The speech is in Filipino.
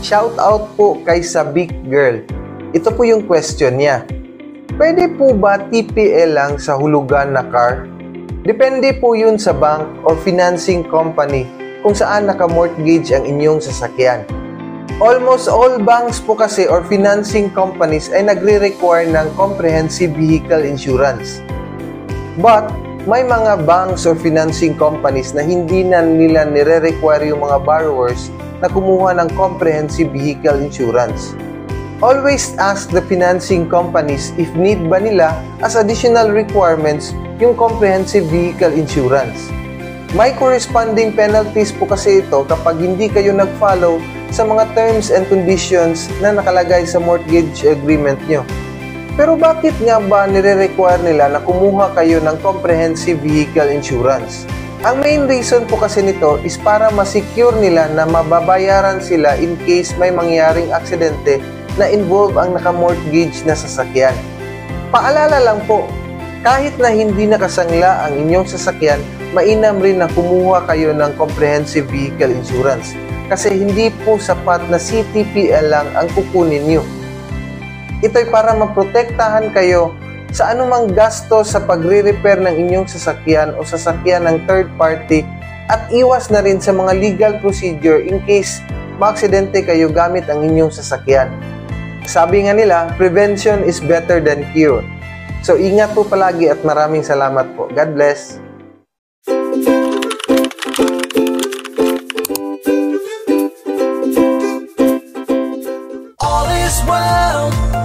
Shout out po kay Sabik Girl. Ito po yung question niya. Pwede po ba TPL lang sa hulugan na car? Depende po yun sa bank or financing company kung saan naka-mortgage ang inyong sasakyan. Almost all banks po kasi or financing companies ay nagre-require ng comprehensive vehicle insurance. But, may mga banks or financing companies na hindi na nila nire-require yung mga borrowers na kumuha ng comprehensive vehicle insurance. Always ask the financing companies if need ba nila as additional requirements yung comprehensive vehicle insurance. May corresponding penalties po kasi ito kapag hindi kayo nag-follow sa mga terms and conditions na nakalagay sa mortgage agreement nyo. Pero bakit nga ba nire-require nila na kumuha kayo ng comprehensive vehicle insurance? Ang main reason po kasi nito is para ma-secure nila na mababayaran sila in case may mangyaring aksidente na involve ang naka-mortgage na sasakyan. Paalala lang po, kahit na hindi nakasangla ang inyong sasakyan, mainam rin na kumuha kayo ng comprehensive vehicle insurance kasi hindi po sapat na CTPL lang ang kukunin nyo. Ito'y para maprotektahan kayo sa anumang gasto sa pagre-repair ng inyong sasakyan o sasakyan ng third party at iwas na rin sa mga legal procedure in case maaksidente kayo gamit ang inyong sasakyan. Sabi nga nila, prevention is better than cure. So ingat po palagi at maraming salamat po. God bless! All is well.